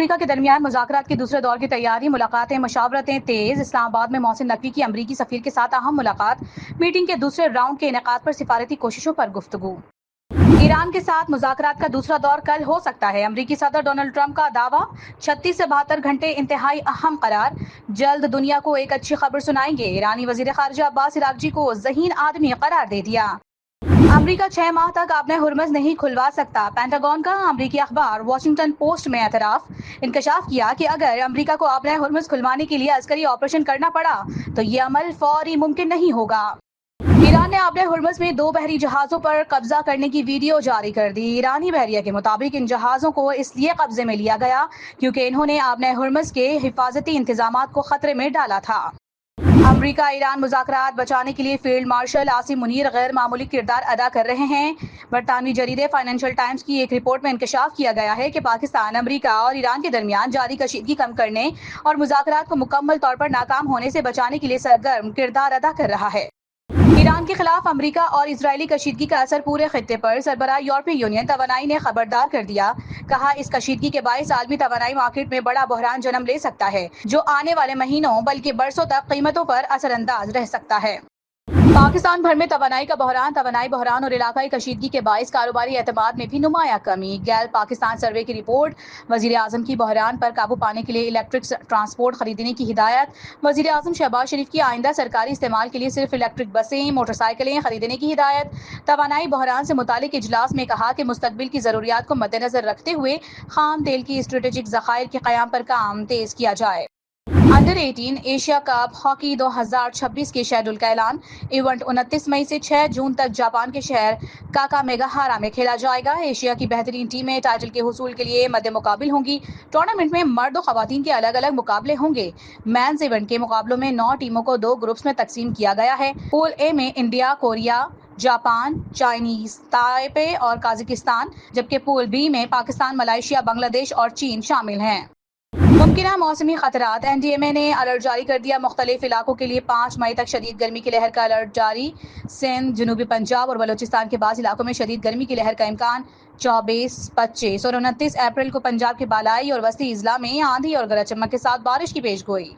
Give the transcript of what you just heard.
امریکہ کے درمیان مذاکرات کے دوسرے دور کی تیاری، ملاقاتیں، مشاورتیں تیز۔ اسلام آباد میں محسن نقوی کی امریکی سفیر کے ساتھ اہم ملاقات، میٹنگ کے دوسرے راؤنڈ کے انعقاد پر سفارتی کوششوں پر گفتگو۔ ایران کے ساتھ مذاکرات کا دوسرا دور کل ہو سکتا ہے، امریکی صدر ڈونلڈ ٹرمپ کا دعویٰ۔ 36 سے 72 گھنٹے انتہائی اہم قرار، جلد دنیا کو ایک اچھی خبر سنائیں گے۔ ایرانی وزیر خارجہ عباس عراقچی کو ذہین آدمی قرار دے دیا۔ امریکہ 6 ماہ تک آبِ ہرمز نہیں کھلوا سکتا، پینٹاگون کا امریکی اخبار واشنگٹن پوسٹ میں اعتراف۔ انکشاف کیا کہ اگر امریکہ کو آبِ ہرمز کھلوانے کے لیے عسکری آپریشن کرنا پڑا تو یہ عمل فوری ممکن نہیں ہوگا۔ ایران نے آبِ ہرمز میں 2 بحری جہازوں پر قبضہ کرنے کی ویڈیو جاری کر دی۔ ایرانی بحریہ کے مطابق ان جہازوں کو اس لیے قبضے میں لیا گیا کیونکہ انہوں نے آبِ ہرمز کے حفاظتی انتظامات کو خطرے میں ڈالا تھا۔ امریکہ ایران مذاکرات بچانے کے لیے فیلڈ مارشل عاصم منیر غیر معمولی کردار ادا کر رہے ہیں۔ برطانوی جریدے فائنینشل ٹائمز کی ایک رپورٹ میں انکشاف کیا گیا ہے کہ پاکستان امریکہ اور ایران کے درمیان جاری کشیدگی کم کرنے اور مذاکرات کو مکمل طور پر ناکام ہونے سے بچانے کے لیے سرگرم کردار ادا کر رہا ہے۔ ایران کے خلاف امریکہ اور اسرائیلی کشیدگی کا اثر پورے خطے پر، سربراہ یورپی یونین توانائی نے خبردار کر دیا۔ کہا اس کشیدگی کے باعث عالمی توانائی مارکیٹ میں بڑا بحران جنم لے سکتا ہے جو آنے والے مہینوں بلکہ برسوں تک قیمتوں پر اثر انداز رہ سکتا ہے۔ پاکستان بھر میں توانائی بحران اور علاقائی کشیدگی کے باعث کاروباری اعتماد میں بھی نمایاں کمی۔ گیل پاکستان سروے کی رپورٹ۔ وزیر اعظم کی بحران پر قابو پانے کے لیے الیکٹرک ٹرانسپورٹ خریدنے کی ہدایت۔ وزیر اعظم شہباز شریف کی آئندہ سرکاری استعمال کے لیے صرف الیکٹرک بسیں، موٹر سائیکلیں خریدنے کی ہدایت۔ توانائی بحران سے متعلق اجلاس میں کہا کہ مستقبل کی ضروریات کو مد نظر رکھتے ہوئے خام تیل کی اسٹریٹجک ذخائر کے قیام پر کام تیز کیا جائے۔ انڈر 18 ایشیا کپ ہاکی 2026 کے شیڈول کا اعلان۔ ایونٹ 29 مئی سے 6 جون تک جاپان کے شہر کاکامیگاہارا میں کھیلا جائے گا۔ ایشیا کی بہترین ٹیمیں ٹائٹل کے حصول کے لیے مد مقابل ہوں گی۔ ٹورنامنٹ میں مرد و خواتین کے الگ الگ مقابلے ہوں گے۔ مینز ایونٹ کے مقابلوں میں 9 ٹیموں کو 2 گروپس میں تقسیم کیا گیا ہے۔ پول اے میں انڈیا، کوریا، جاپان، چائنیز تائپے اور قازقستان، جبکہ پول بی میں پاکستان، ملائیشیا، بنگلہ دیش اور چین شامل ہیں۔ ممکنہ موسمی خطرات۔ این ڈی ایم اے نے الرٹ جاری کر دیا، مختلف علاقوں کے لیے 5 مئی تک شدید گرمی کی لہر کا الرٹ جاری۔ سندھ، جنوبی پنجاب اور بلوچستان کے بعض علاقوں میں شدید گرمی کی لہر کا امکان۔ 24، 25 اور 29 اپریل کو پنجاب کے بالائی اور وسطی اضلاع میں آندھی اور گرج چمک کے ساتھ بارش کی پیش گوئی۔